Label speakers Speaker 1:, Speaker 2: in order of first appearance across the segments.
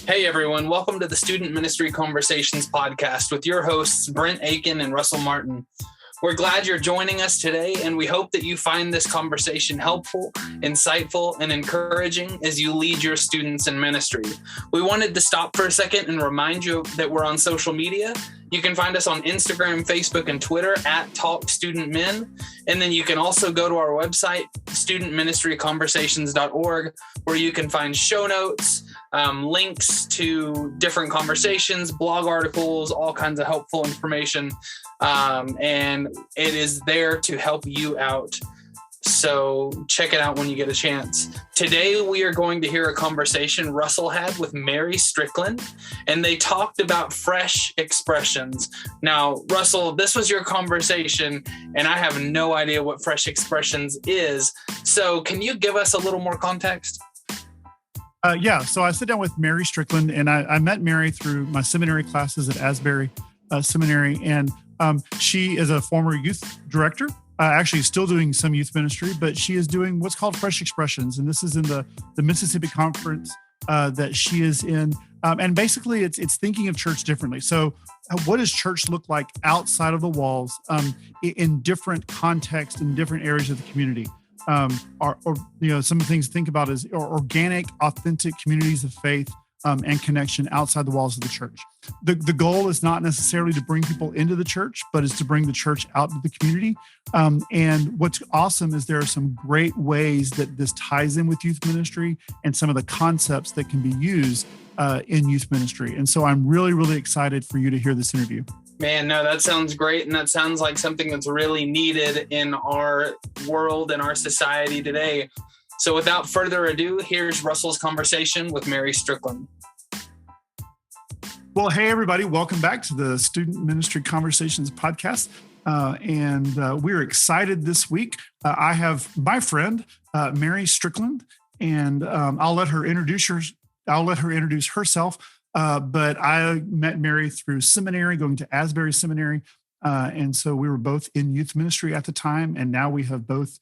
Speaker 1: Hey everyone, welcome to the Student Ministry Conversations podcast with your hosts, Brent Aiken and Russell Martin. We're glad you're joining us today, and we hope that you find this conversation helpful, insightful, and encouraging as you lead your students in ministry. We wanted to stop for a second and remind you that we're on social media. You can find us on Instagram, Facebook, and Twitter at @TalkStudentMen. And then you can also go to our website, studentministryconversations.org, where you can find show notes, links to different conversations, blog articles, all kinds of helpful information. And it is there to help you out. So check it out when you get a chance. Today, we are going to hear a conversation Russell had with Mary Strickland, and they talked about fresh expressions. Now, Russell, this was your conversation, and I have no idea what fresh expressions is. So can you give us a little more context?
Speaker 2: So I sit down with Mary Strickland, and I met Mary through my seminary classes at Asbury Seminary, and she is a former youth director. Actually still doing some youth ministry, but she is doing what's called Fresh Expressions. And this is in the Mississippi conference that she is in. And basically it's thinking of church differently. So what does church look like outside of the walls in different contexts, in different areas of the community? Some of the things to think about is organic, authentic communities of faith and connection outside the walls of the church. The goal is not necessarily to bring people into the church, but is to bring the church out to the community. And what's awesome is there are some great ways that this ties in with youth ministry and some of the concepts that can be used in youth ministry. And so I'm really, really excited for you to hear this interview.
Speaker 1: Man, no, that sounds great. And that sounds like something that's really needed in our world and our society today. So without further ado, here's Russell's conversation with Mary Strickland.
Speaker 2: Well, hey, everybody. Welcome back to the Student Ministry Conversations podcast. We're excited this week. I have my friend, Mary Strickland, and I'll let her introduce herself. But I met Mary through seminary, going to Asbury Seminary. And so we were both in youth ministry at the time. And now we have both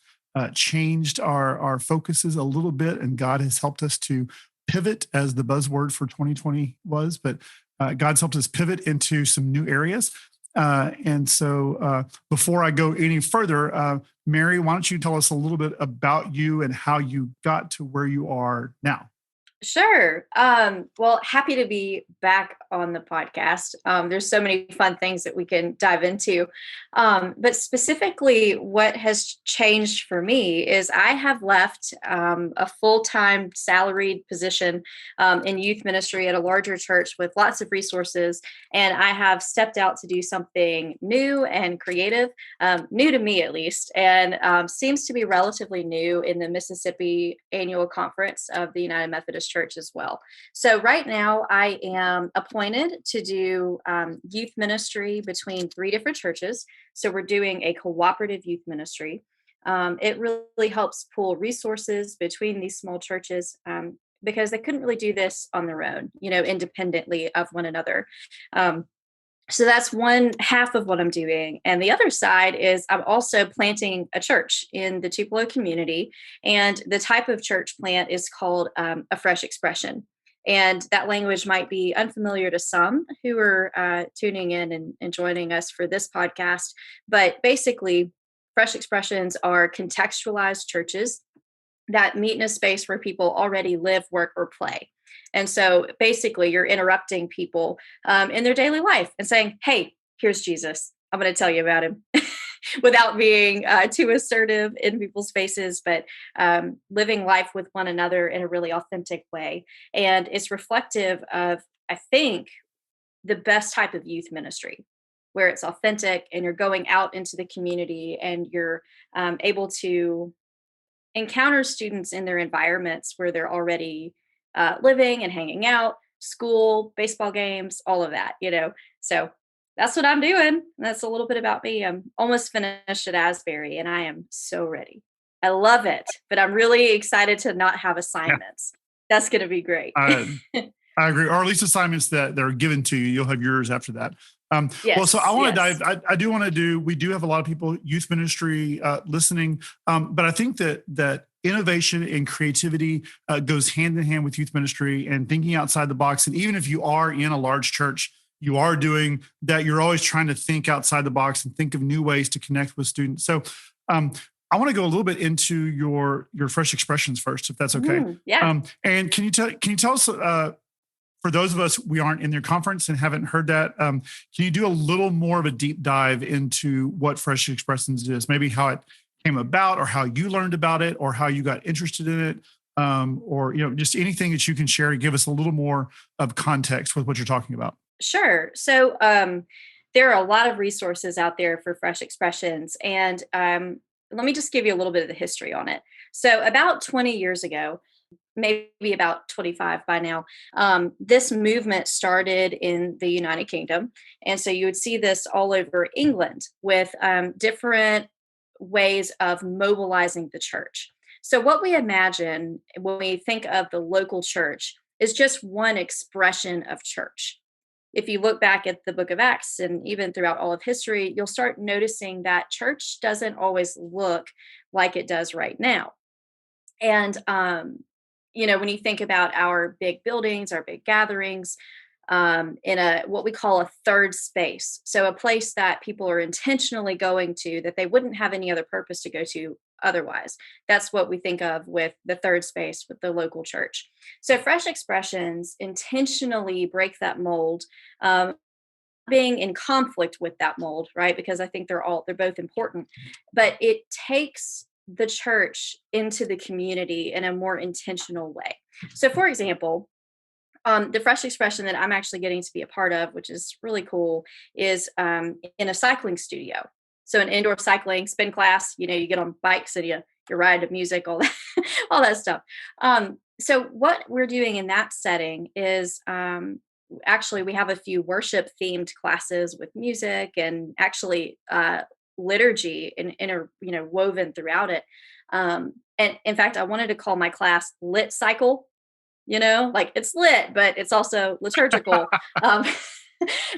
Speaker 2: changed our focuses a little bit, and God has helped us to pivot, as the buzzword for 2020 was, but God's helped us pivot into some new areas. So before I go any further, Mary, why don't you tell us a little bit about you and how you got to where you are now?
Speaker 3: Sure. Well, happy to be back on the podcast. There's so many fun things that we can dive into. But specifically, what has changed for me is I have left a full-time salaried position in youth ministry at a larger church with lots of resources. And I have stepped out to do something new and creative, new to me at least, and seems to be relatively new in the Mississippi Annual Conference of the United Methodist Church as well. So right now I am appointed to do youth ministry between 3 different churches. So we're doing a cooperative youth ministry. It really helps pool resources between these small churches because they couldn't really do this on their own, independently of one another. So that's one half of what I'm doing. And the other side is I'm also planting a church in the Tupelo community. And the type of church plant is called a fresh expression. And that language might be unfamiliar to some who are tuning in and joining us for this podcast. But basically, fresh expressions are contextualized churches that meet in a space where people already live, work, or play. And so basically you're interrupting people in their daily life and saying, hey, here's Jesus. I'm going to tell you about him without being too assertive in people's faces, but living life with one another in a really authentic way. And it's reflective of, I think, the best type of youth ministry, where it's authentic and you're going out into the community and you're able to encounter students in their environments where they're already living and hanging out, school, baseball games, all of that, So that's what I'm doing. That's a little bit about me. I'm almost finished at Asbury and I am so ready. I love it, but I'm really excited to not have assignments. Yeah. That's going to be great.
Speaker 2: I agree. Or at least assignments that are given to you. You'll have yours after that.
Speaker 3: Yes,
Speaker 2: well, so I want to dive. We do have a lot of people, youth ministry listening. But I think that innovation and creativity goes hand in hand with youth ministry and thinking outside the box. And even if you are in a large church, you are doing that. You're always trying to think outside the box and think of new ways to connect with students. So I want to go a little bit into your fresh expressions first, if that's okay.
Speaker 3: Yeah.
Speaker 2: And can you tell us, for those of us, we aren't in their conference and haven't heard that, can you do a little more of a deep dive into what Fresh Expressions is? Maybe how it came about, or how you learned about it, or how you got interested in it, or just anything that you can share to give us a little more of context with what you're talking about.
Speaker 3: Sure. So there are a lot of resources out there for Fresh Expressions, and let me just give you a little bit of the history on it. So about 20 years ago, maybe about 25 by now, this movement started in the United Kingdom. And so you would see this all over England with different ways of mobilizing the church. So what we imagine when we think of the local church is just one expression of church. If you look back at the book of Acts and even throughout all of history, you'll start noticing that church doesn't always look like it does right now. And, when you think about our big buildings, our big gatherings, in what we call a third space. So a place that people are intentionally going to that they wouldn't have any other purpose to go to otherwise. That's what we think of with the third space with the local church. So Fresh Expressions intentionally break that mold, being in conflict with that mold, right? Because I think they're both important, but it takes the church into the community in a more intentional way. So for example, the Fresh Expression that I'm actually getting to be a part of, which is really cool, is in a cycling studio. So an indoor cycling spin class, you get on bikes and you ride to music, all that, all that stuff. So what we're doing in that setting is actually we have a few worship themed classes with music and actually liturgy woven throughout it. And in fact, I wanted to call my class Lit Cycle. Like it's lit, but it's also liturgical. But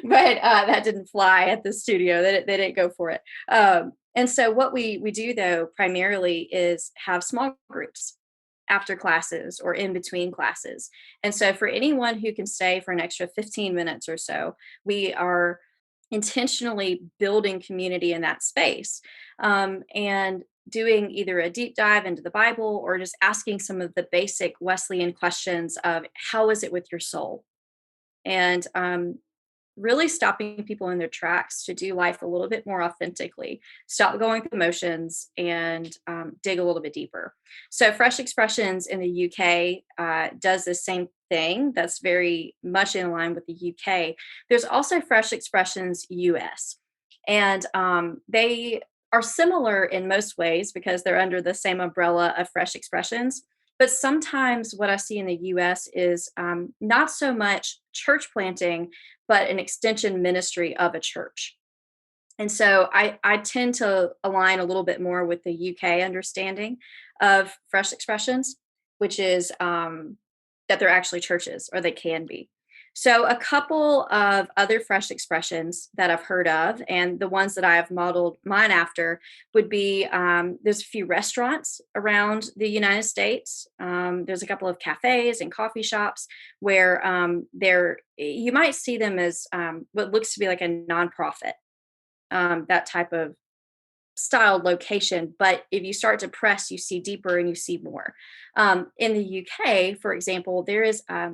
Speaker 3: that didn't fly at the studio. They didn't go for it. And so what we do though, primarily is have small groups after classes or in between classes. And so for anyone who can stay for an extra 15 minutes or so, we are intentionally building community in that space. And doing either a deep dive into the Bible or just asking some of the basic Wesleyan questions of how is it with your soul? And really stopping people in their tracks to do life a little bit more authentically, stop going through the motions and dig a little bit deeper. So Fresh Expressions in the UK does the same thing. That's very much in line with the UK. There's also Fresh Expressions US, and they are similar in most ways because they're under the same umbrella of Fresh Expressions. But sometimes what I see in the US is not so much church planting, but an extension ministry of a church. And so I tend to align a little bit more with the UK understanding of Fresh Expressions, which is that they're actually churches, or they can be. So a couple of other Fresh Expressions that I've heard of, and the ones that I have modeled mine after, would be there's a few restaurants around the United States. There's a couple of cafes and coffee shops where you might see them as what looks to be like a nonprofit, that type of styled location. But if you start to press, you see deeper and you see more. In the UK, for example, there is, I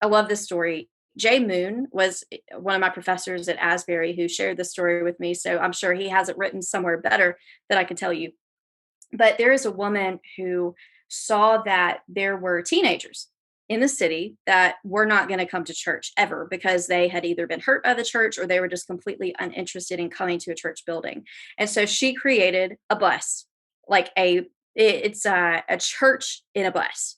Speaker 3: love this story. Jay Moon was one of my professors at Asbury who shared this story with me. So I'm sure he has it written somewhere better that I can tell you. But there is a woman who saw that there were teenagers in the city that were not going to come to church ever because they had either been hurt by the church or they were just completely uninterested in coming to a church building. And so she created a bus, like it's a church in a bus.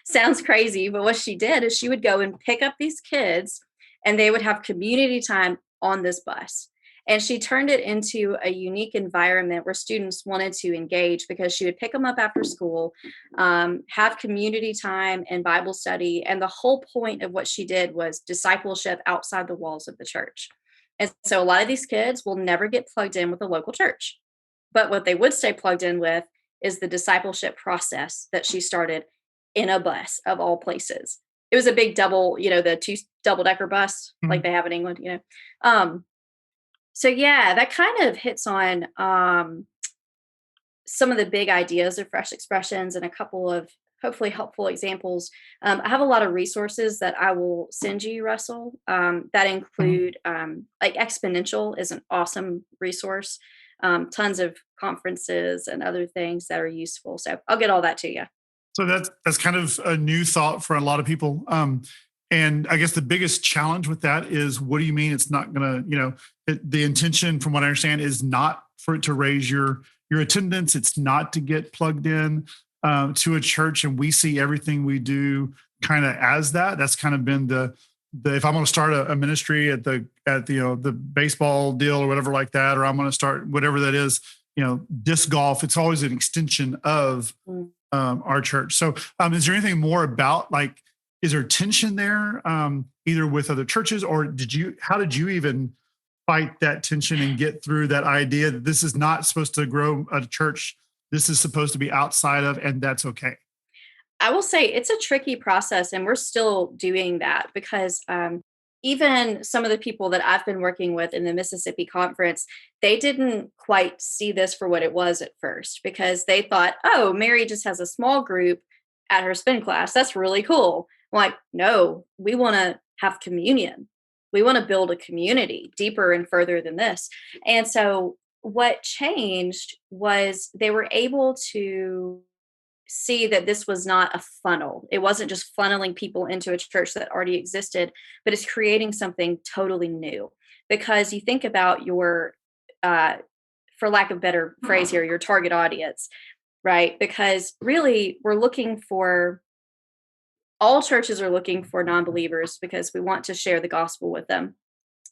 Speaker 3: Sounds crazy, but what she did is she would go and pick up these kids and they would have community time on this bus. And she turned it into a unique environment where students wanted to engage because she would pick them up after school, have community time and Bible study. And the whole point of what she did was discipleship outside the walls of the church. And so a lot of these kids will never get plugged in with a local church. But what they would stay plugged in with is the discipleship process that she started in a bus of all places. It was a big double, the 2 double-decker bus like they have in England. So yeah, that kind of hits on some of the big ideas of Fresh Expressions and a couple of hopefully helpful examples. I have a lot of resources that I will send you, Russell, that include like Exponential is an awesome resource, tons of conferences and other things that are useful. So I'll get all that to you.
Speaker 2: So that's kind of a new thought for a lot of people. And I guess the biggest challenge with that is, what do you mean it's not going to, the intention from what I understand is not for it to raise your attendance. It's not to get plugged in to a church. And we see everything we do kind of as that. That's kind of been the if I'm going to start a ministry at the baseball deal or whatever like that, or I'm going to start whatever that is, disc golf, it's always an extension of our church. So is there anything more about, like, is there tension there either with other churches, or how did you even fight that tension and get through that idea that this is not supposed to grow a church, this is supposed to be outside of, and that's okay?
Speaker 3: I will say it's a tricky process, and we're still doing that because even some of the people that I've been working with in the Mississippi conference, they didn't quite see this for what it was at first, because they thought, oh, Mary just has a small group at her spin class. That's really cool. I'm like, no, we want to have communion. We want to build a community deeper and further than this. And so what changed was they were able to see that this was not a funnel. It wasn't just funneling people into a church that already existed, but it's creating something totally new. Because you think about your, for lack of better phrase here, your target audience, right? Because really all churches are looking for non-believers because we want to share the gospel with them.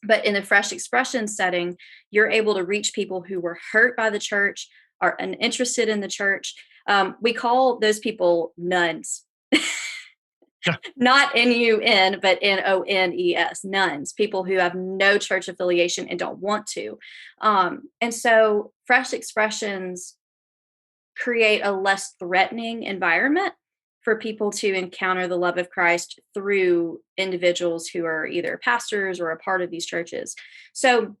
Speaker 3: But in the Fresh Expression setting, you're able to reach people who were hurt by the church, are uninterested in the church. We call those people nuns. Yeah. Not N-U-N, but N-O-N-E-S, nuns, people who have no church affiliation and don't want to. And so Fresh Expressions create a less threatening environment for people to encounter the love of Christ through individuals who are either pastors or a part of these churches. So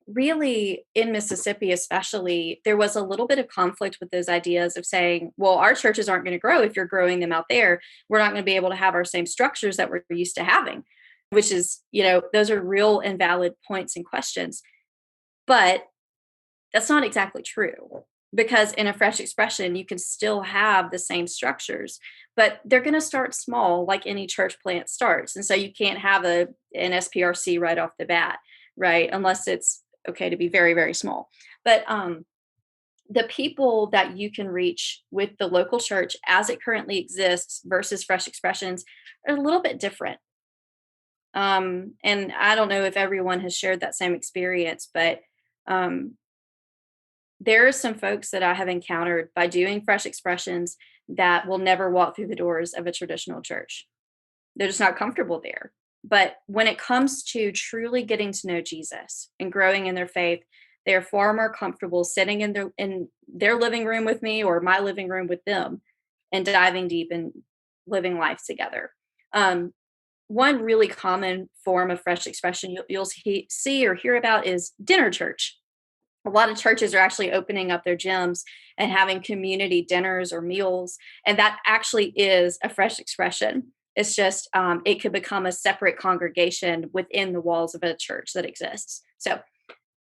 Speaker 3: really, in Mississippi especially, there was a little bit of conflict with those ideas of saying, well, our churches aren't going to grow if you're growing them out there. We're not going to be able to have our same structures that we're used to having, which is, those are real and valid points and questions. But that's not exactly true, because in a Fresh Expression, you can still have the same structures, but they're going to start small, like any church plant starts. And so you can't have an SPRC right off the bat, right? Unless it's okay to be very, very small. But the people that you can reach with the local church as it currently exists versus Fresh Expressions are a little bit different. And I don't know if everyone has shared that same experience, but there are some folks that I have encountered by doing Fresh Expressions that will never walk through the doors of a traditional church. They're just not comfortable there. But when it comes to truly getting to know Jesus and growing in their faith, they are far more comfortable sitting in their living room with me or my living room with them and diving deep and living life together. One really common form of Fresh Expression you'll see or hear about is dinner church. A lot of churches are actually opening up their gyms and having community dinners or meals. And that actually is a Fresh Expression. It's just, it could become a separate congregation within the walls of a church that exists. So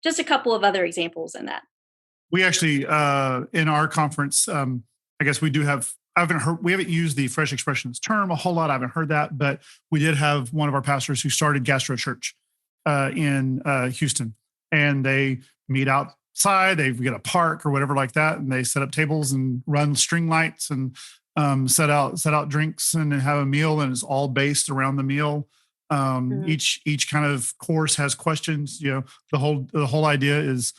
Speaker 3: just a couple of other examples in that.
Speaker 2: We actually, in our conference, I guess we haven't used the Fresh Expressions term a whole lot. I haven't heard that, but we did have one of our pastors who started Gastro Church in Houston, and they meet outside, they get a park or whatever like that, and they set up tables and run string lights and set out drinks and have a meal, and it's all based around the meal. Each kind of course has questions. The whole idea is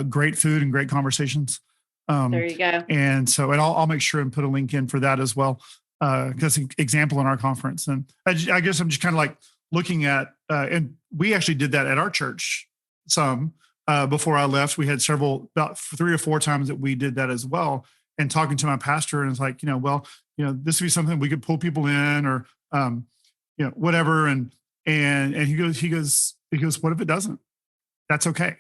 Speaker 2: great food and great conversations.
Speaker 3: There you go.
Speaker 2: And so, and I'll make sure and put a link in for that as well. That's an example in our conference. And I guess I'm just kind of like looking at, and we actually did that at our church some before I left. We had about 3 or 4 times that we did that as well. and talking to my pastor, and it's like, well, this would be something we could pull people in, or whatever. And he goes, what if it doesn't? That's okay.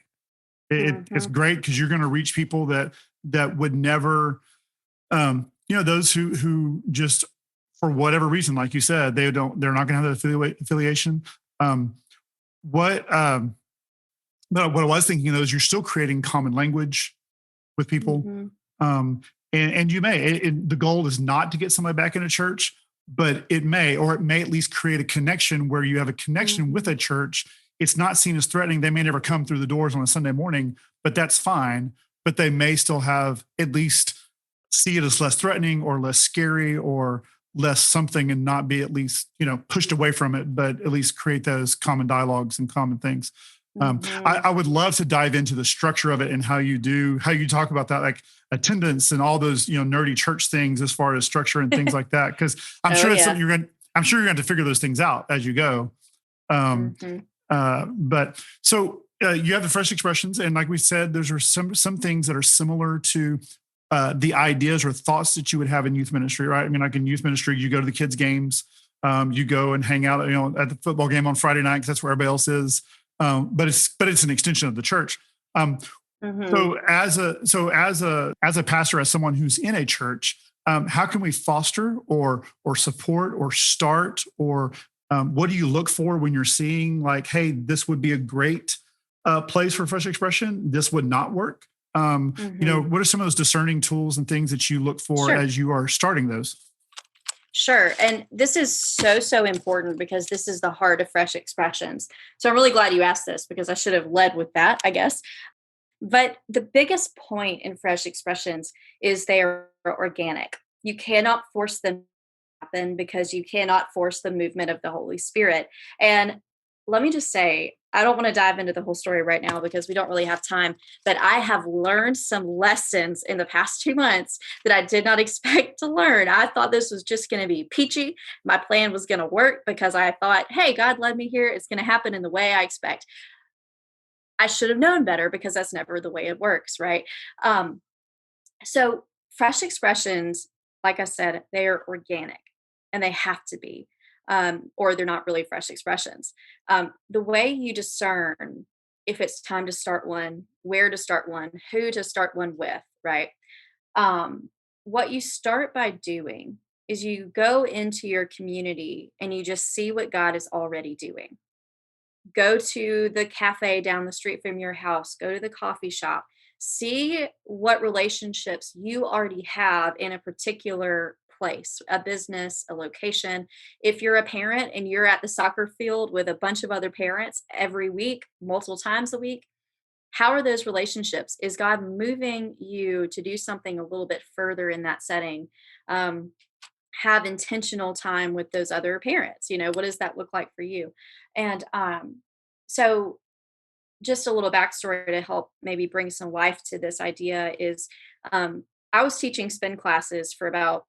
Speaker 2: It's great, because you're going to reach people that would never, those who just, for whatever reason, like you said, they're not going to have that affiliation. But what I was thinking though is you're still creating common language with people. And you may, the goal is not to get somebody back into church, but it may at least create a connection where you have a connection with a church. It's not seen as threatening. They may never come through the doors on a Sunday morning, but that's fine. But they may still have, at least see it as less threatening or less scary or less something, and not be at least, pushed away from it, but at least create those common dialogues and common things. I would love to dive into the structure of it and how you talk about that, like attendance and all those, nerdy church things as far as structure and things like that. Cause I'm sure it's something you're going to to figure those things out as you go. But so you have the fresh expressions. And like we said, there's some things that are similar to the ideas or thoughts that you would have in youth ministry, right? I mean, like in youth ministry, you go to the kids' games, you go and hang out, at the football game on Friday night, because that's where everybody else is. But it's an extension of the church. So as a pastor, as someone who's in a church, how can we foster or support or start, or what do you look for when you're seeing like, hey, this would be a great place for fresh expression, this would not work? What are some of those discerning tools and things that you look for as you are starting those?
Speaker 3: Sure. And this is so important, because this is the heart of fresh expressions. So I'm really glad you asked this, because I should have led with that, I guess. But the biggest point in fresh expressions is they are organic. You cannot force them to happen, because you cannot force the movement of the Holy Spirit. And let me just say, I don't want to dive into the whole story right now, because we don't really have time, but I have learned some lessons in the past 2 months that I did not expect to learn. I thought this was just going to be peachy. My plan was going to work, because I thought, hey, God led me here. It's going to happen in the way I expect. I should have known better, because that's never the way it works, right? So fresh expressions, like I said, they are organic, and they have to be. Or they're not really fresh expressions. The way you discern if it's time to start one, where to start one, who to start one with, right? What you start by doing is you go into your community and you just see what God is already doing. Go to the cafe down the street from your house, go to the coffee shop, see what relationships you already have in a particular place, a business, a location. If you're a parent and you're at the soccer field with a bunch of other parents every week, multiple times a week, how are those relationships? Is God moving you to do something a little bit further in that setting? Have intentional time with those other parents. What does that look like for you? And so just a little backstory to help maybe bring some life to this idea is I was teaching spin classes for about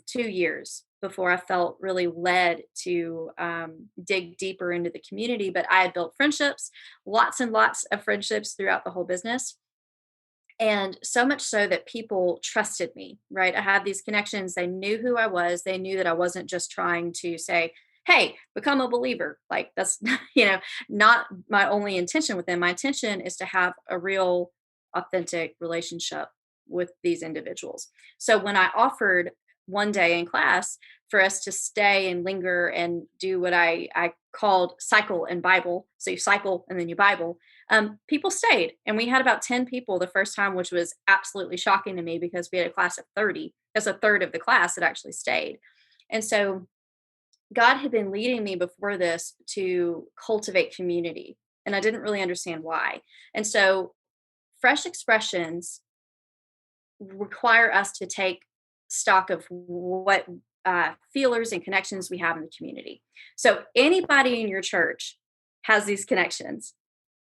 Speaker 3: 2 years before I felt really led to dig deeper into the community. But I had built friendships, lots and lots of friendships throughout the whole business. And so much so that people trusted me, right? I had these connections. They knew who I was. They knew that I wasn't just trying to say, hey, become a believer. Like that's, not my only intention with them. My intention is to have a real authentic relationship with these individuals. So when I offered one day in class for us to stay and linger and do what I called cycle and Bible. So you cycle and then you Bible. People stayed, and we had about 10 people the first time, which was absolutely shocking to me, because we had a class of 30. That's a third of the class that actually stayed. And so God had been leading me before this to cultivate community, and I didn't really understand why. And so fresh expressions require us to take stock of what feelers and connections we have in the community. So anybody in your church has these connections.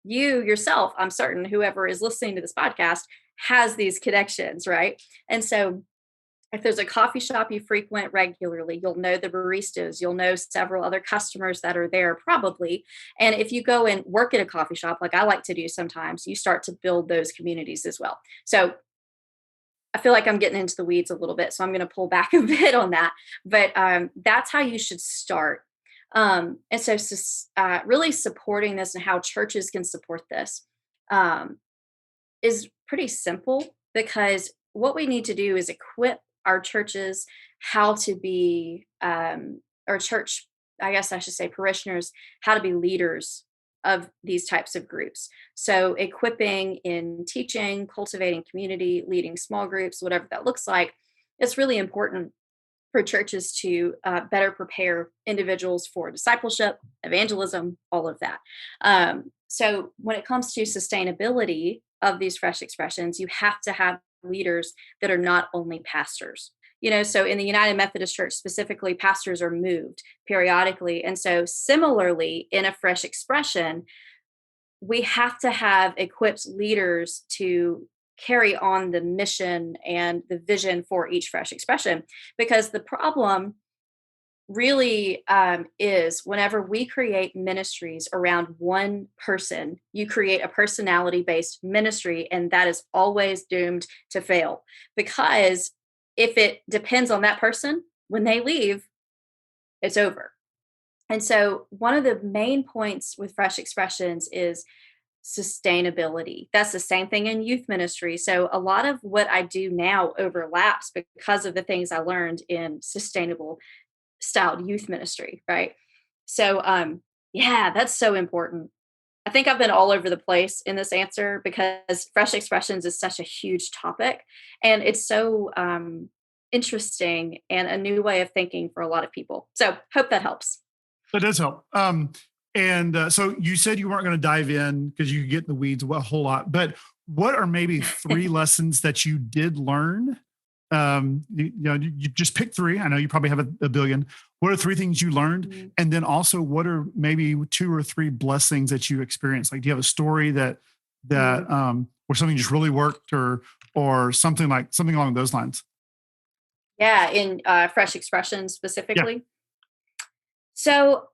Speaker 3: You yourself, I'm certain, whoever is listening to this podcast has these connections, right? And so if there's a coffee shop you frequent regularly, you'll know the baristas, you'll know several other customers that are there probably. And if you go and work at a coffee shop, like I like to do sometimes, you start to build those communities as well. So I feel like I'm getting into the weeds a little bit, so I'm going to pull back a bit on that. But that's how you should start. And so really supporting this and how churches can support this is pretty simple, because what we need to do is equip our churches how to be, or church, I guess I should say parishioners, how to be leaders of these types of groups. So equipping in teaching, cultivating community, leading small groups, whatever that looks like, it's really important for churches to better prepare individuals for discipleship, evangelism, all of that. So when it comes to sustainability of these fresh expressions, you have to have leaders that are not only pastors. So in the United Methodist Church specifically, pastors are moved periodically. And so similarly, in a fresh expression, we have to have equipped leaders to carry on the mission and the vision for each fresh expression. Because the problem really is whenever we create ministries around one person, you create a personality based ministry, and that is always doomed to fail. Because if it depends on that person, when they leave, it's over. And so one of the main points with fresh expressions is sustainability. That's the same thing in youth ministry. So a lot of what I do now overlaps because of the things I learned in sustainable styled youth ministry, right? So yeah, that's so important. I think I've been all over the place in this answer because fresh expressions is such a huge topic, and it's so interesting and a new way of thinking for a lot of people. So hope that helps.
Speaker 2: That does help. So you said you weren't going to dive in because you get in the weeds a whole lot, but what are maybe 3 lessons that you did learn? You just pick 3. I know you probably have a billion. What are 3 things you learned? Mm-hmm. And then also what are maybe 2 or 3 blessings that you experienced? Like, do you have a story that where something just really worked or something along those lines?
Speaker 3: Yeah. In fresh expressions specifically.
Speaker 2: Yeah.
Speaker 3: So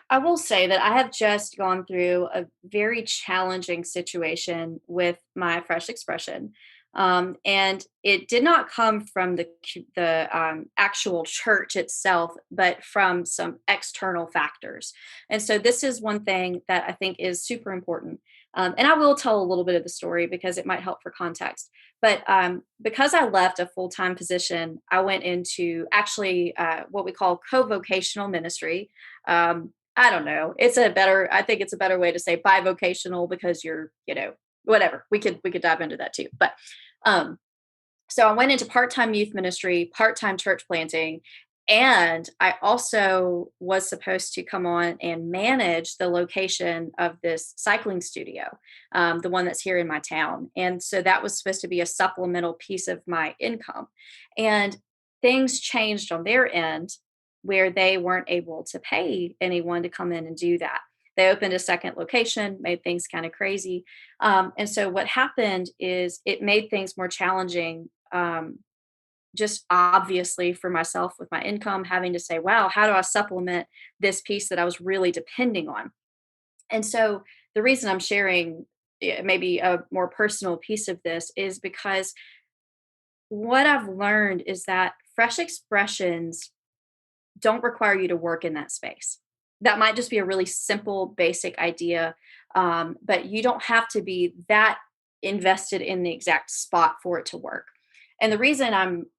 Speaker 3: I will say that I have just gone through a very challenging situation with my fresh expression. And it did not come from the actual church itself, but from some external factors. And so this is one thing that I think is super important. And I will tell a little bit of the story because it might help for context. But because I left a full-time position, I went into actually what we call co-vocational ministry. I don't know. I think it's a better way to say bivocational, because you're, whatever. We could dive into that too. But so I went into part-time youth ministry, part-time church planting, and I also was supposed to come on and manage the location of this cycling studio, the one that's here in my town. And so that was supposed to be a supplemental piece of my income. And things changed on their end where they weren't able to pay anyone to come in and do that. They opened a second location, made things kind of crazy. And so what happened is it made things more challenging, just obviously for myself with my income, having to say, wow, how do I supplement this piece that I was really depending on? And so the reason I'm sharing maybe a more personal piece of this is because what I've learned is that fresh expressions don't require you to work in that space. That might just be a really simple, basic idea, but you don't have to be that invested in the exact spot for it to work. And the reason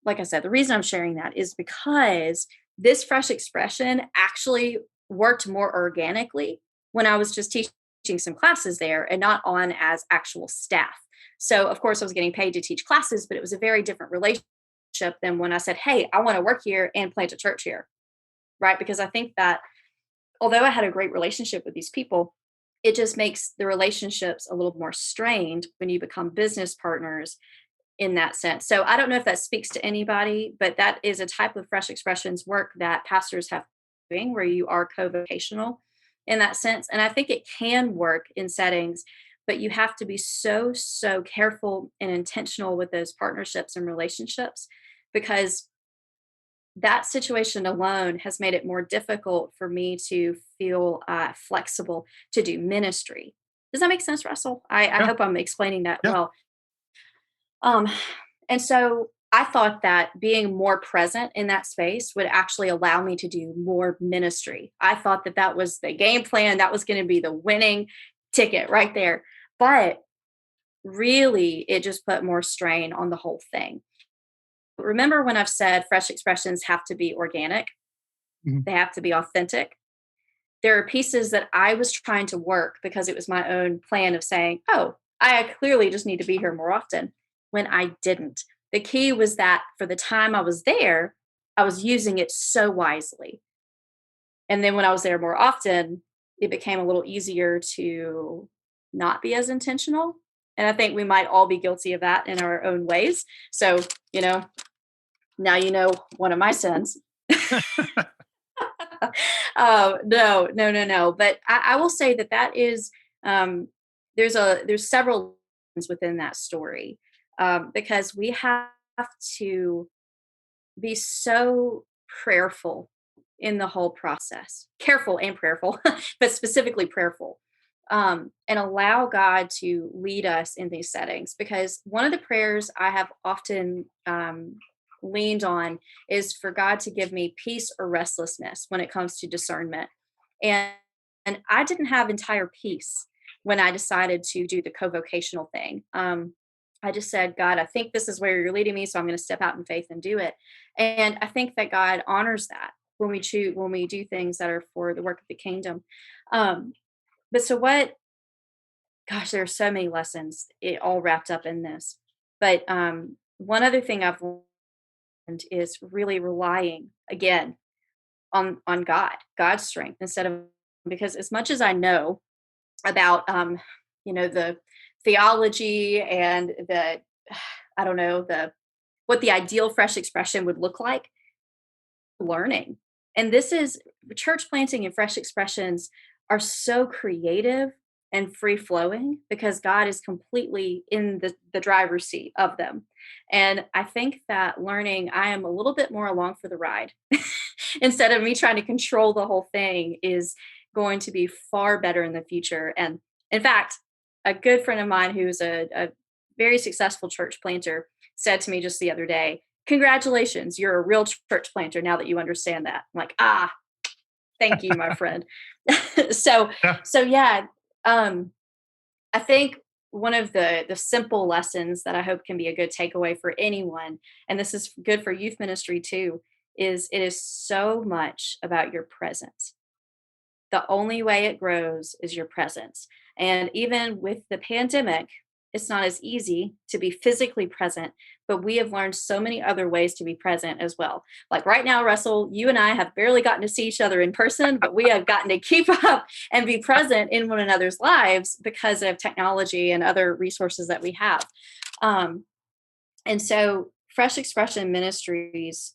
Speaker 3: the reason I'm sharing that is because this fresh expression actually worked more organically when I was just teaching some classes there and not on as actual staff. So of course I was getting paid to teach classes, but it was a very different relationship than when I said, hey, I want to work here and plant a church here. Right? Because I think that although I had a great relationship with these people, it just makes the relationships a little more strained when you become business partners in that sense. So I don't know if that speaks to anybody, but that is a type of fresh expressions work that pastors have doing where you are co-vocational in that sense. And I think it can work in settings, but you have to be so careful and intentional with those partnerships and relationships, because that situation alone has made it more difficult for me to feel flexible to do ministry. Does that make sense, Russell? I hope I'm explaining that well. And so I thought that being more present in that space would actually allow me to do more ministry. I thought that that was the game plan. That was going to be the winning ticket right there. But really, it just put more strain on the whole thing. Remember when I've said fresh expressions have to be organic,
Speaker 2: Mhm.
Speaker 3: they have to be authentic. There are pieces that I was trying to work because it was my own plan of saying, oh, I clearly just need to be here more often, when I didn't. The key was that for the time I was there, I was using it so wisely. And then when I was there more often, it became a little easier to not be as intentional. And I think we might all be guilty of that in our own ways. So, now you know one of my sins. No, no, no, no. But I will say that that is there's several lessons within that story, because we have to be so prayerful in the whole process, careful and prayerful, but specifically prayerful, and allow God to lead us in these settings. Because one of the prayers I have often leaned on is for God to give me peace or restlessness when it comes to discernment. And and I didn't have entire peace when I decided to do the co-vocational thing. I just said, God, I think this is where you're leading me, so I'm going to step out in faith and do it. And I think that God honors that when we choose, when we do things that are for the work of the kingdom. Um, but so what? Gosh, there are so many lessons, it all wrapped up in this. But one other thing I've learned is really relying again on God's strength instead of, because as much as I know about the theology and the I don't know the what the ideal fresh expression would look like, learning. And this is church planting and fresh expressions are so creative and free flowing because God is completely in the driver's seat of them. And I think that learning, I am a little bit more along for the ride instead of me trying to control the whole thing is going to be far better in the future. And in fact, a good friend of mine who's a very successful church planter said to me just the other day, congratulations, you're a real church planter now that you understand that. I'm like, thank you, my friend. so,
Speaker 2: Yeah.
Speaker 3: so yeah, I think one of the simple lessons that I hope can be a good takeaway for anyone, and this is good for youth ministry too, is it is so much about your presence. The only way it grows is your presence. And even with the pandemic, it's not as easy to be physically present, but we have learned so many other ways to be present as well. Like right now, Russell, you and I have barely gotten to see each other in person, but we have gotten to keep up and be present in one another's lives because of technology and other resources that we have. And so, Fresh Expression Ministries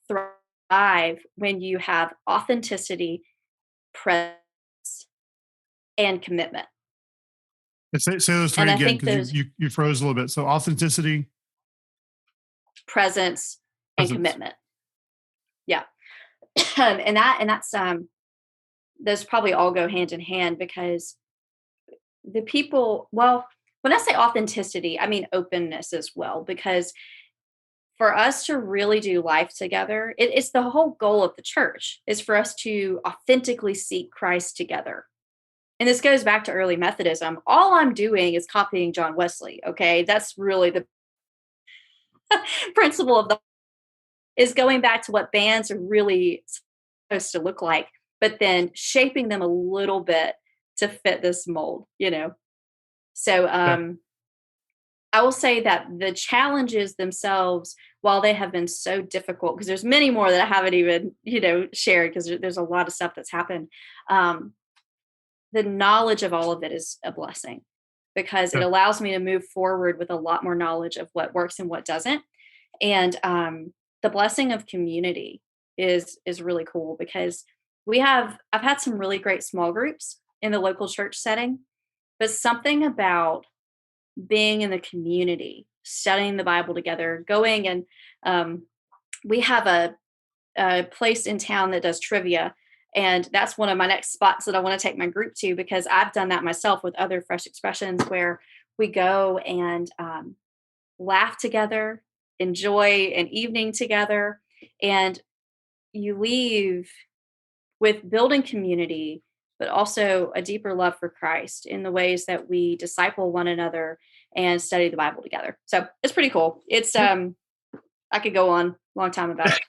Speaker 3: thrive when you have authenticity, presence, and commitment.
Speaker 2: Say those three
Speaker 3: And I
Speaker 2: again
Speaker 3: think
Speaker 2: because
Speaker 3: those
Speaker 2: you froze a little bit. So authenticity,
Speaker 3: presence and
Speaker 2: presence.
Speaker 3: commitment. Yeah. And that's those probably all go hand in hand because the people, well, when I say authenticity, I mean openness as well, because for us to really do life together, it's the whole goal of the church is for us to authentically seek Christ together. And this goes back to early Methodism. All I'm doing is copying John Wesley. Okay. That's really the principle of the is going back to what bands are really supposed to look like, but then shaping them a little bit to fit this mold. So
Speaker 2: Yeah.
Speaker 3: I will say that the challenges themselves, while they have been so difficult, because there's many more that I haven't even, shared because there's a lot of stuff that's happened. Um, the knowledge of all of it is a blessing because it
Speaker 2: Yeah.
Speaker 3: allows me to move forward with a lot more knowledge of what works and what doesn't. And the blessing of community is really cool because I've had some really great small groups in the local church setting, but something about being in the community, studying the Bible together, going and we have a place in town that does trivia. And that's one of my next spots that I want to take my group to because I've done that myself with other fresh expressions where we go and laugh together, enjoy an evening together, and you leave with building community, but also a deeper love for Christ in the ways that we disciple one another and study the Bible together. So it's pretty cool. It's I could go on a long time about it.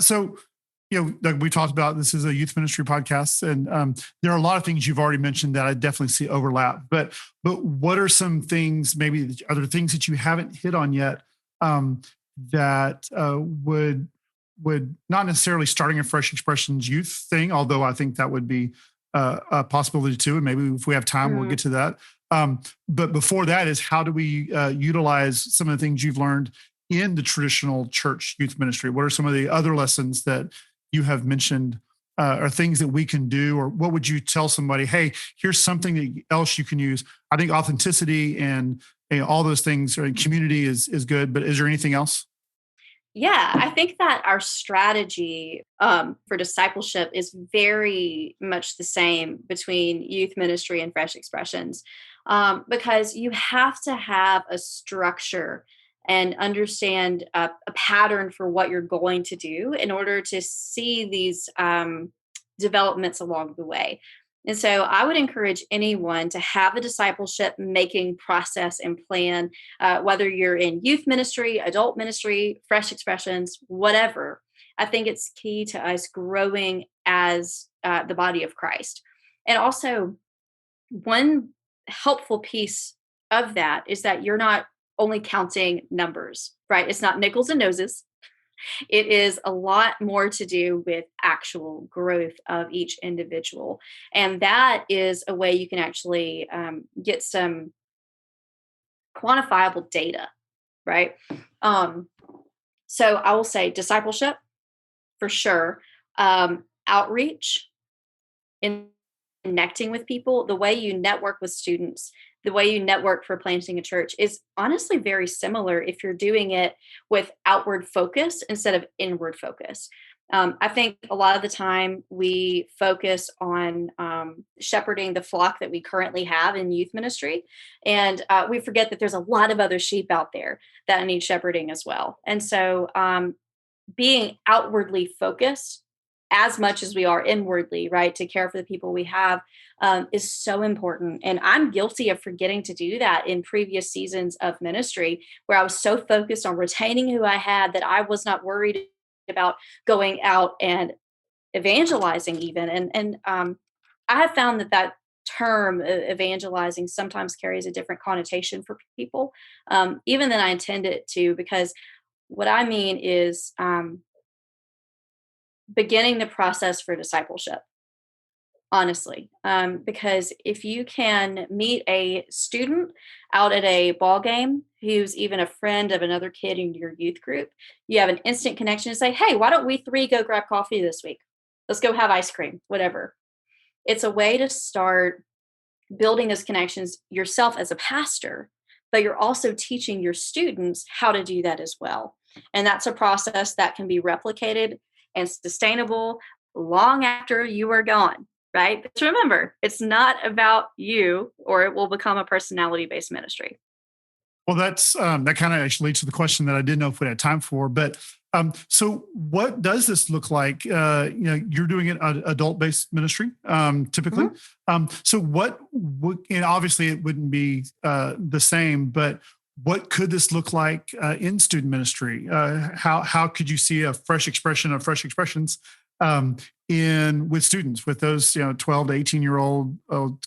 Speaker 2: So, like we talked about, this is a youth ministry podcast, and there are a lot of things you've already mentioned that I definitely see overlap. But what are some things, maybe other things that you haven't hit on yet, that would not necessarily starting a Fresh Expressions youth thing, although I think that would be a possibility too, and maybe if we have time, we'll get to that. But before that is, how do we utilize some of the things you've learned in the traditional church youth ministry? What are some of the other lessons that you have mentioned, or things that we can do, or what would you tell somebody? Hey, here's something else you can use. I think authenticity and all those things, or community is good. But is there anything else?
Speaker 3: Yeah, I think that our strategy for discipleship is very much the same between youth ministry and Fresh Expressions, because you have to have a structure and understand a pattern for what you're going to do in order to see these developments along the way. And so I would encourage anyone to have a discipleship making process and plan, whether you're in youth ministry, adult ministry, Fresh Expressions, whatever. I think it's key to us growing as the body of Christ. And also, one helpful piece of that is that you're not only counting numbers, right? It's not nickels and noses. It is a lot more to do with actual growth of each individual. And that is a way you can actually get some quantifiable data, right? So I will say discipleship for sure, outreach, in connecting with people, the way you network with students, the way you network for planting a church is honestly very similar if you're doing it with outward focus instead of inward focus. I think a lot of the time we focus on shepherding the flock that we currently have in youth ministry. And we forget that there's a lot of other sheep out there that need shepherding as well. And so being outwardly focused as much as we are inwardly, right, to care for the people we have is so important. And I'm guilty of forgetting to do that in previous seasons of ministry, where I was so focused on retaining who I had that I was not worried about going out and evangelizing even. And I have found that term evangelizing sometimes carries a different connotation for people, even than I intend it to, because what I mean is beginning the process for discipleship, honestly. Because if you can meet a student out at a ball game who's even a friend of another kid in your youth group, you have an instant connection to say, hey, why don't we three go grab coffee this week? Let's go have ice cream, whatever. It's a way to start building those connections yourself as a pastor, but you're also teaching your students how to do that as well. And that's a process that can be replicated and sustainable long after you are gone, right? But remember, it's not about you, or it will become a personality-based ministry.
Speaker 2: Well, that's that kind of actually leads to the question that I didn't know if we had time for. But so, what does this look like? You're doing it adult-based ministry typically. So, what? And obviously, it wouldn't be the same. But what could this look like in student ministry? How could you see a fresh expression of Fresh Expressions in with students, with those 12 to 18-year-old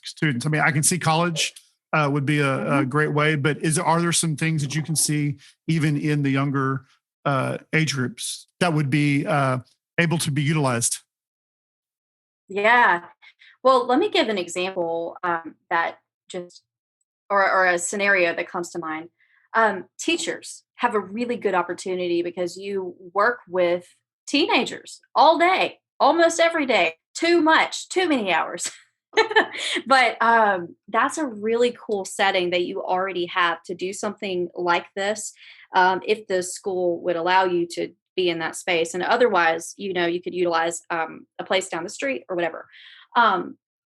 Speaker 2: students? I mean, I can see college would be a great way, but are there some things that you can see even in the younger age groups that would be able to be utilized?
Speaker 3: Yeah. Well, let me give an example that just, or a scenario that comes to mind. Teachers have a really good opportunity because you work with teenagers all day, almost every day, too many hours. But that's a really cool setting that you already have to do something like this, if the school would allow you to be in that space. And otherwise, you could utilize a place down the street or whatever.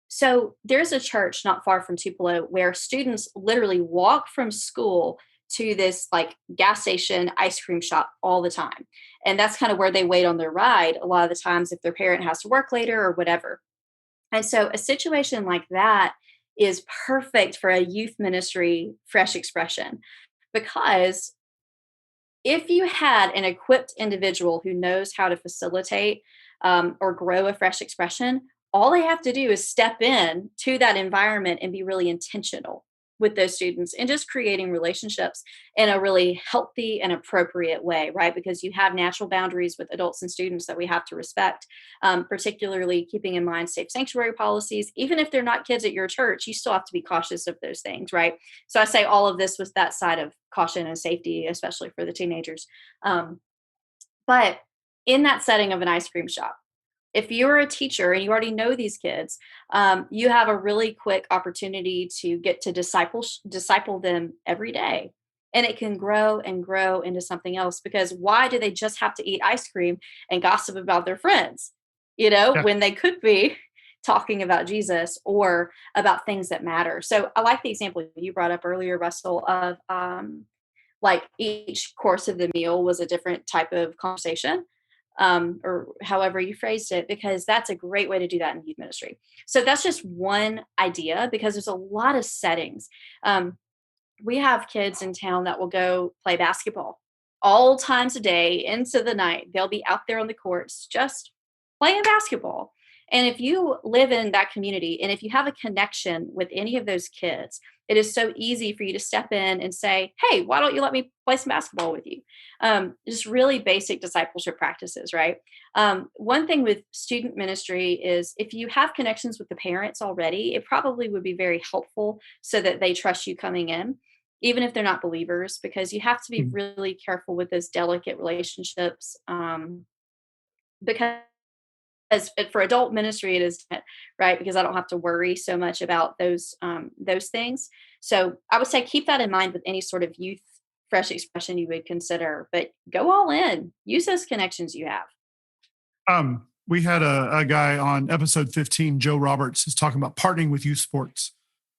Speaker 3: So there's a church not far from Tupelo where students literally walk from school to this like gas station ice cream shop all the time. And that's kind of where they wait on their ride a lot of the times if their parent has to work later or whatever. And so a situation like that is perfect for a youth ministry fresh expression, because if you had an equipped individual who knows how to facilitate or grow a fresh expression, all they have to do is step in to that environment and be really intentional with those students and just creating relationships in a really healthy and appropriate way, right? Because you have natural boundaries with adults and students that we have to respect, particularly keeping in mind safe sanctuary policies. Even if they're not kids at your church, you still have to be cautious of those things, right? So I say all of this with that side of caution and safety, especially for the teenagers. But in that setting of an ice cream shop, if you're a teacher and you already know these kids, you have a really quick opportunity to get to disciple them every day. And it can grow and grow into something else, because why do they just have to eat ice cream and gossip about their friends,
Speaker 2: Yeah.
Speaker 3: when they could be talking about Jesus or about things that matter? So I like the example you brought up earlier, Russell, of like each course of the meal was a different type of conversation, or however you phrased it, because that's a great way to do that in youth ministry. So that's just one idea, because there's a lot of settings. We have kids in town that will go play basketball all times a day into the night. They'll be out there on the courts just playing basketball. And if you live in that community and if you have a connection with any of those kids, it is so easy for you to step in and say, hey, why don't you let me play some basketball with you? Just really basic discipleship practices, right? One thing with student ministry is if you have connections with the parents already, it probably would be very helpful so that they trust you coming in, even if they're not believers, because you have to be really careful with those delicate relationships. Because for adult ministry, it is different, right? Because I don't have to worry so much about those things. So I would say keep that in mind with any sort of youth fresh expression you would consider, but go all in. Use those connections you have.
Speaker 2: We had a guy on episode 15, Joe Roberts, is talking about partnering with youth sports,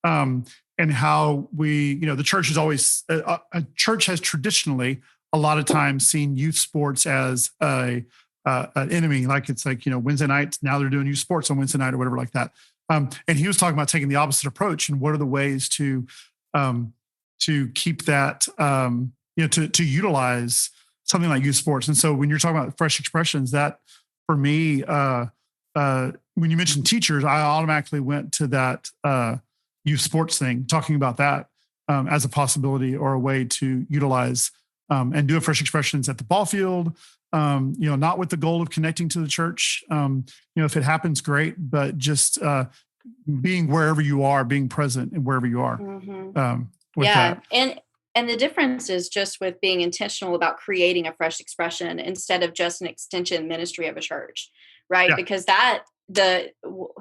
Speaker 2: and how the church is always a church has traditionally a lot of times seen youth sports as an enemy. Like it's like, Wednesday nights, now they're doing youth sports on Wednesday night or whatever like that. And he was talking about taking the opposite approach and what are the ways to keep that, to utilize something like youth sports. And so when you're talking about fresh expressions, that for me, when you mentioned teachers, I automatically went to that youth sports thing, talking about that as a possibility or a way to utilize and do a fresh expressions at the ball field. Not with the goal of connecting to the church. If it happens, great, but just being wherever you are, being present and wherever you are. With
Speaker 3: Yeah.
Speaker 2: that.
Speaker 3: And the difference is just with being intentional about creating a fresh expression instead of just an extension ministry of a church, right?
Speaker 2: Yeah.
Speaker 3: Because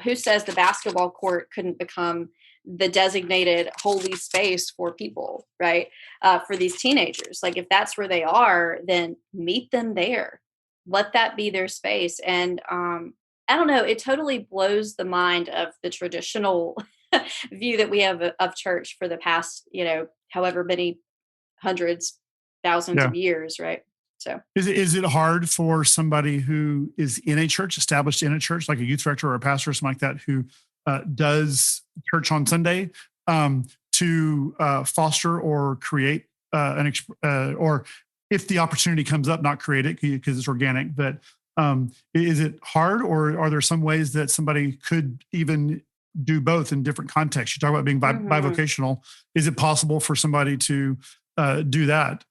Speaker 3: who says the basketball court couldn't become the designated holy space for people, right? For these teenagers. Like if that's where they are, then meet them there. Let that be their space. And I don't know, it totally blows the mind of the traditional view that we have of church for the past, however many hundreds, thousands of years, right? So
Speaker 2: is it hard for somebody who is in a church, established in a church, like a youth director or a pastor or something like that, who does church on Sunday, to foster or create or if the opportunity comes up, not create it because it's organic, but is it hard, or are there some ways that somebody could even do both in different contexts? You talk about being bivocational. Is it possible for somebody to do that?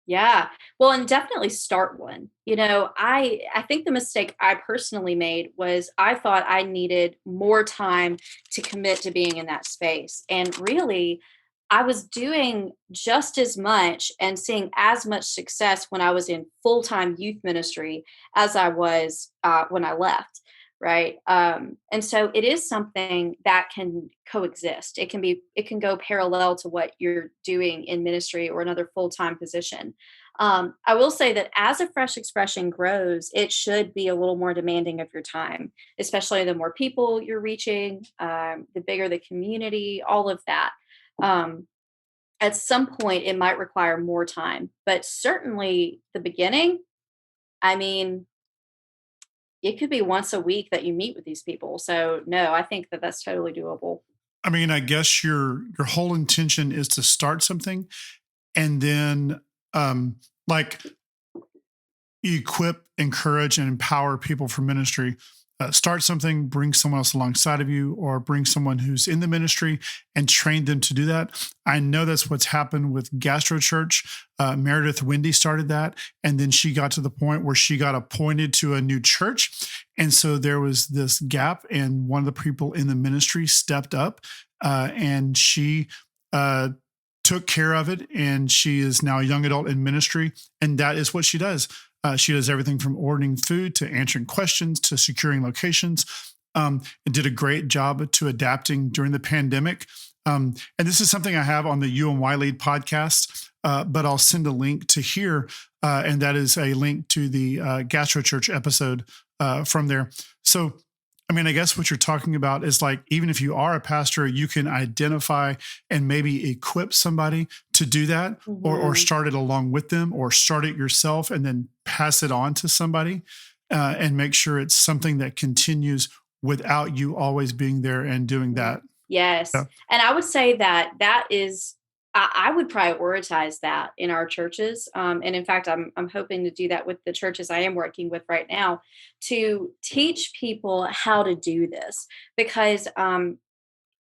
Speaker 3: Yeah. Well, and definitely start one. I think the mistake I personally made was I thought I needed more time to commit to being in that space. And really, I was doing just as much and seeing as much success when I was in full-time youth ministry as I was when I left. Right. And so it is something that can coexist. It can go parallel to what you're doing in ministry or another full-time position. I will say that as a fresh expression grows, it should be a little more demanding of your time, especially the more people you're reaching, the bigger the community, all of that. at some point it might require more time, but certainly the beginning, I mean, it could be once a week that you meet with these people. So no, I think that that's totally doable.
Speaker 2: I mean, I guess your whole intention is to start something and then like equip, encourage, and empower people for ministry. Start something, bring someone else alongside of you, or bring someone who's in the ministry and train them to do that. I know that's what's happened with Gastro Church. Meredith Wendy started that, and then she got to the point where she got appointed to a new church. And so there was this gap, and one of the people in the ministry stepped up, and she took care of it. And she is now a young adult in ministry, and that is what she does. She does everything from ordering food to answering questions to securing locations. And did a great job to adapting during the pandemic. And this is something I have on the UMY Lead podcast, but I'll send a link to here. And that is a link to the Gastro Church episode from there. So, I mean, I guess what you're talking about is like, even if you are a pastor, you can identify and maybe equip somebody to do that, or start it along with them, or start it yourself and then pass it on to somebody, and make sure it's something that continues without you always being there and doing that.
Speaker 3: Yes.
Speaker 2: Yeah.
Speaker 3: And I would say that that is, I would prioritize that in our churches. And in fact, I'm hoping to do that with the churches I am working with right now, to teach people how to do this, because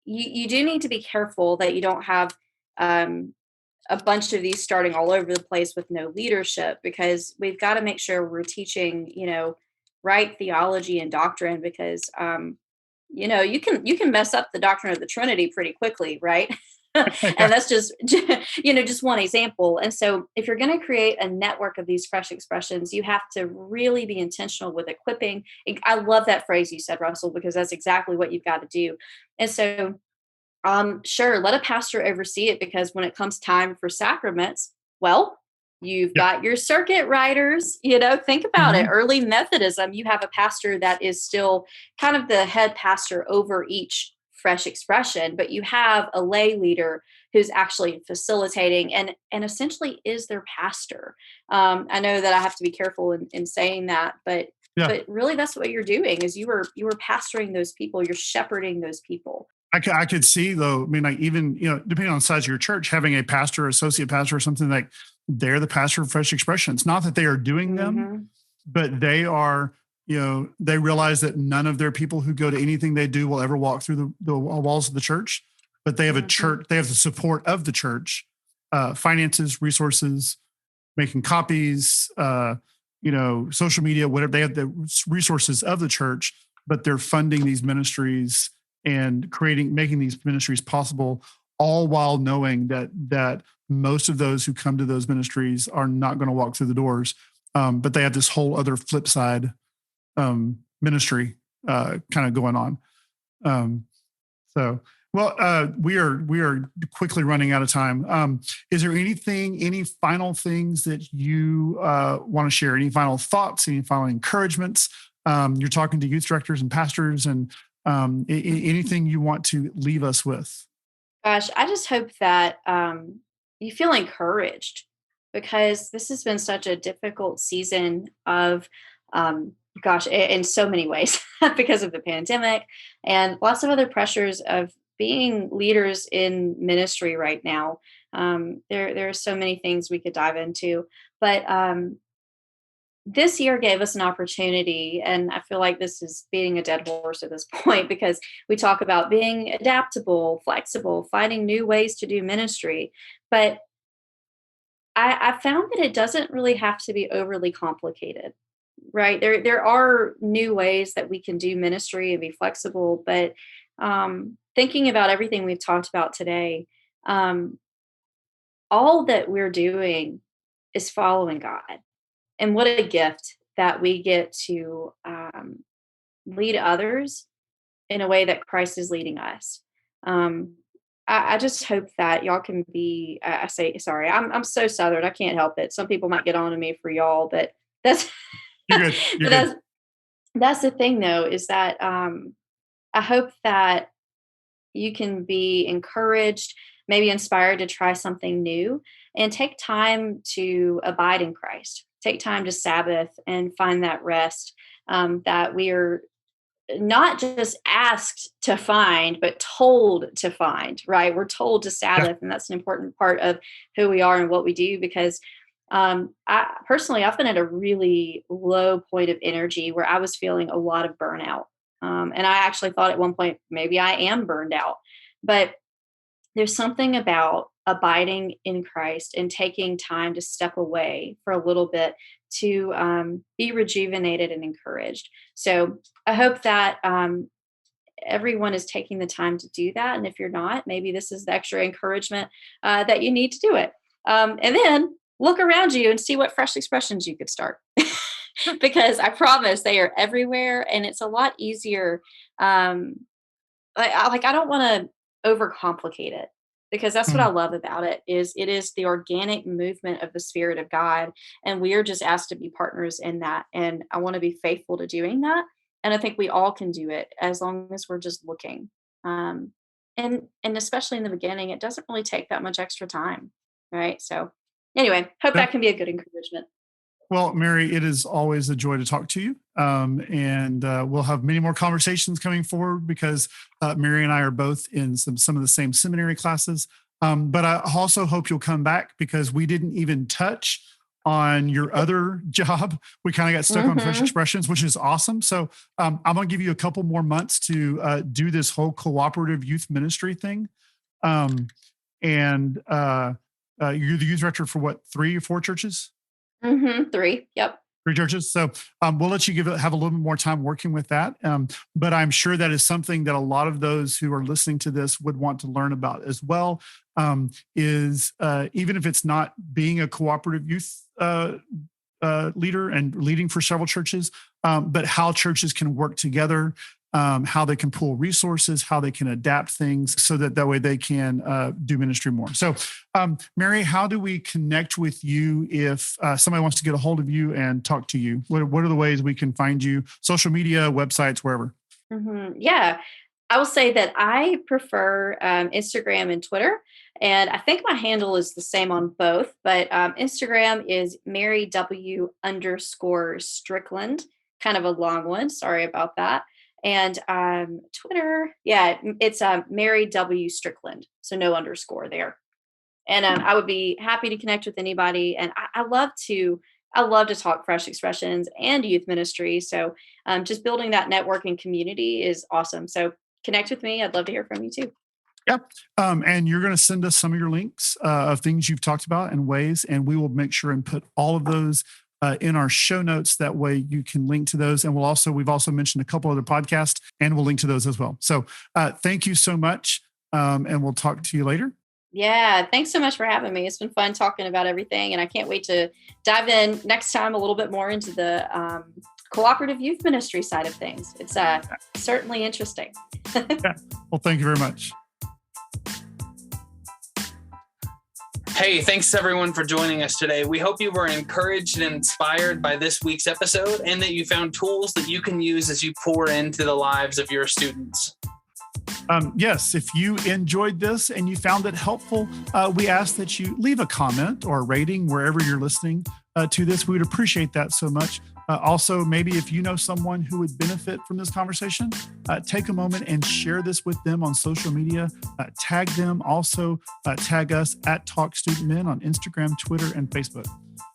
Speaker 3: you do need to be careful that you don't have a bunch of these starting all over the place with no leadership, because we've got to make sure we're teaching, right theology and doctrine, because you can mess up the doctrine of the Trinity pretty quickly, right? And that's just just one example. And so if you're going to create a network of these fresh expressions, you have to really be intentional with equipping. I love that phrase you said, Russell, because that's exactly what you've got to do. And so sure, let a pastor oversee it, because when it comes time for sacraments, well, you've got your circuit riders, think about it. Early Methodism, you have a pastor that is still kind of the head pastor over each fresh expression, but you have a lay leader who's actually facilitating and essentially is their pastor. I know that I have to be careful in saying that, but really that's what you're doing, is you were pastoring those people, you're shepherding those people.
Speaker 2: I could see, though, I mean, like, even, depending on the size of your church, having a pastor, associate pastor, or something, like they're the pastor of Fresh Expression. It's not that they are doing them, but they are, they realize that none of their people who go to anything they do will ever walk through the walls of the church, but they have a church, they have the support of the church, finances, resources, making copies, social media, whatever. They have the resources of the church, but they're funding these ministries and making these ministries possible, all while knowing that most of those who come to those ministries are not going to walk through the doors. But they have this whole other flip side ministry kind of going on. We are quickly running out of time. Is there any final things that you want to share? Any final thoughts? Any final encouragements? You're talking to youth directors and pastors, and anything you want to leave us with?
Speaker 3: Gosh, I just hope that you feel encouraged, because this has been such a difficult season of, in so many ways, because of the pandemic and lots of other pressures of being leaders in ministry right now. There are so many things we could dive into, but this year gave us an opportunity, and I feel like this is beating a dead horse at this point, because we talk about being adaptable, flexible, finding new ways to do ministry. But I found that it doesn't really have to be overly complicated, right? There are new ways that we can do ministry and be flexible, but thinking about everything we've talked about today, all that we're doing is following God. And what a gift that we get to lead others in a way that Christ is leading us. I just hope that y'all can be, I'm so Southern, I can't help it. Some people might get on to me for y'all, but that's,
Speaker 2: You're good.
Speaker 3: That's the thing though, is that I hope that you can be encouraged. maybe inspired to try something new, and take time to abide in Christ. Take time to Sabbath and find that rest that we are not just asked to find, but told to find, right? We're told to Sabbath, and that's an important part of who we are and what we do, because I've been at a really low point of energy where I was feeling a lot of burnout. And I actually thought at one point, maybe I am burned out, but there's something about abiding in Christ and taking time to step away for a little bit to be rejuvenated and encouraged. So I hope that everyone is taking the time to do that. And if you're not, maybe this is the extra encouragement that you need to do it. And then look around you and see what fresh expressions you could start. Because I promise they are everywhere, and it's a lot easier. I don't want to overcomplicate it, because that's what I love about it is the organic movement of the Spirit of God, and we are just asked to be partners in that. And I want to be faithful to doing that, and I think we all can do it as long as we're just looking. And especially in the beginning, it doesn't really take that much extra time, right? So anyway, hope that can be a good encouragement.
Speaker 2: Well, Mary, it is always a joy to talk to you. And we'll have many more conversations coming forward, because Mary and I are both in some of the same seminary classes. But I also hope you'll come back, because we didn't even touch on your other job. We kind of got stuck on fresh expressions, which is awesome. So I'm going to give you a couple more months to do this whole cooperative youth ministry thing. You're the youth director for what, 3 or 4 churches?
Speaker 3: 3. Yep.
Speaker 2: 3 churches. So we'll let you have a little bit more time working with that. But I'm sure that is something that a lot of those who are listening to this would want to learn about as well. Is even if it's not being a cooperative youth leader and leading for several churches, but how churches can work together, how they can pool resources, how they can adapt things so that way they can do ministry more. So, Mary, how do we connect with you if somebody wants to get a hold of you and talk to you? What are the ways we can find you? Social media, websites, wherever.
Speaker 3: Yeah, I will say that I prefer Instagram and Twitter. And I think my handle is the same on both, but Instagram is Mary W _Strickland, kind of a long one. Sorry about that. And Twitter, it's Mary W Strickland, so no underscore there. And I would be happy to connect with anybody. And I love to talk fresh expressions and youth ministry. So just building that networking community is awesome. So connect with me. I'd love to hear from you too.
Speaker 2: Yeah. And you're going to send us some of your links of things you've talked about and ways, and we will make sure and put all of those in our show notes. That way you can link to those. And we've also mentioned a couple other podcasts, and we'll link to those as well. So thank you so much. And we'll talk to you later.
Speaker 3: Yeah. Thanks so much for having me. It's been fun talking about everything. And I can't wait to dive in next time a little bit more into the cooperative youth ministry side of things. It's certainly interesting.
Speaker 2: Yeah. Well, thank you very much.
Speaker 1: Hey, thanks everyone for joining us today. We hope you were encouraged and inspired by this week's episode, and that you found tools that you can use as you pour into the lives of your students.
Speaker 2: Yes, if you enjoyed this and you found it helpful, we ask that you leave a comment or a rating wherever you're listening to this. We would appreciate that so much. Also, maybe if you know someone who would benefit from this conversation, take a moment and share this with them on social media. Tag them. Also, tag us at Talk Student Men on Instagram, Twitter, and Facebook.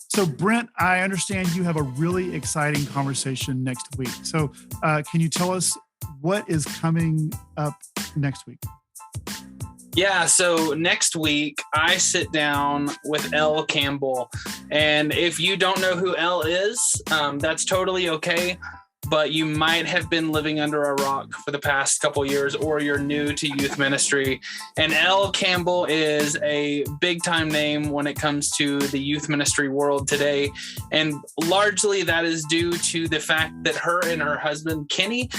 Speaker 2: So, Brent, I understand you have a really exciting conversation next week. So, can you tell us what is coming up next week?
Speaker 1: Yeah, so next week I sit down with Elle Campbell, and if you don't know who Elle is, that's totally okay. But you might have been living under a rock for the past couple of years, or you're new to youth ministry. And Elle Campbell is a big time name when it comes to the youth ministry world today. And largely that is due to the fact that her and her husband, Kenny,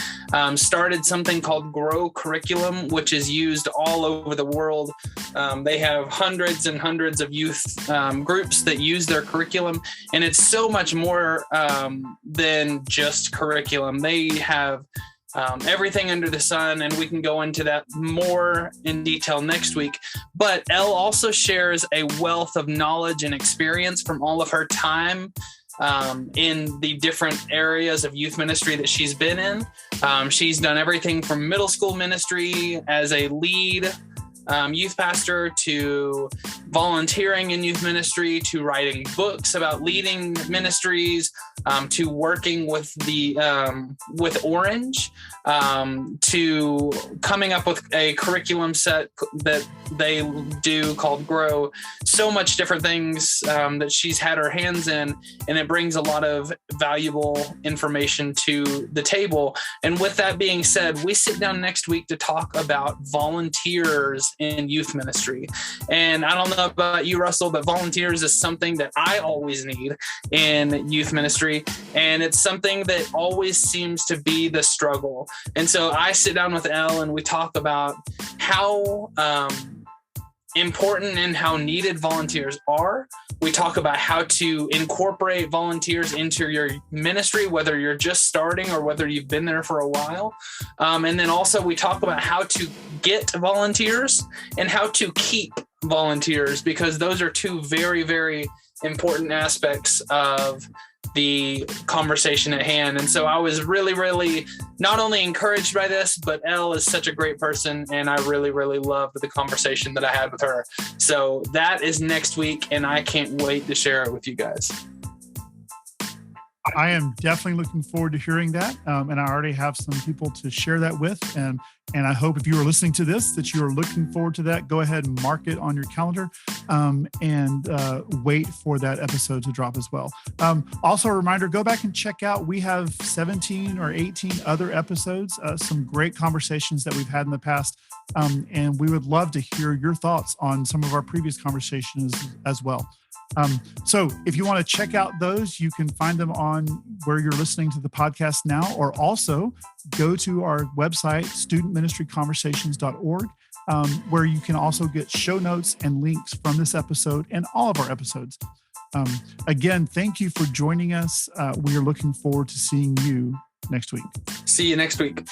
Speaker 1: started something called Grow Curriculum, which is used all over the world. They have hundreds and hundreds of youth groups that use their curriculum. And it's so much more than just curriculum. They have everything under the sun, and we can go into that more in detail next week. But Elle also shares a wealth of knowledge and experience from all of her time in the different areas of youth ministry that she's been in. She's done everything from middle school ministry as a lead youth pastor, to volunteering in youth ministry, to writing books about leading ministries, to working with with Orange, to coming up with a curriculum set that they do called Grow. So much different things that she's had her hands in, and it brings a lot of valuable information to the table. And with that being said, we sit down next week to talk about volunteers in youth ministry. And I don't know about you, Russell, but volunteers is something that I always need in youth ministry. And it's something that always seems to be the struggle. And so I sit down with Elle and we talk about how important and how needed volunteers are. We talk about how to incorporate volunteers into your ministry, whether you're just starting or whether you've been there for a while. And then also we talk about how to get volunteers and how to keep volunteers, because those are two very, very important aspects of the conversation at hand. And so I was really, really not only encouraged by this, but Elle is such a great person, and I really, really loved the conversation that I had with her. So that is next week, and I can't wait to share it with you guys.
Speaker 2: I am definitely looking forward to hearing that. And I already have some people to share that with. And I hope if you are listening to this, that you are looking forward to that. Go ahead and mark it on your calendar and wait for that episode to drop as well. Also a reminder, go back and check out, we have 17 or 18 other episodes, some great conversations that we've had in the past. And we would love to hear your thoughts on some of our previous conversations as well. So if you want to check out those, you can find them on where you're listening to the podcast now, or also go to our website, studentministryconversations.org, where you can also get show notes and links from this episode and all of our episodes. Again, thank you for joining us. We are looking forward to seeing you next week.
Speaker 1: See you next week.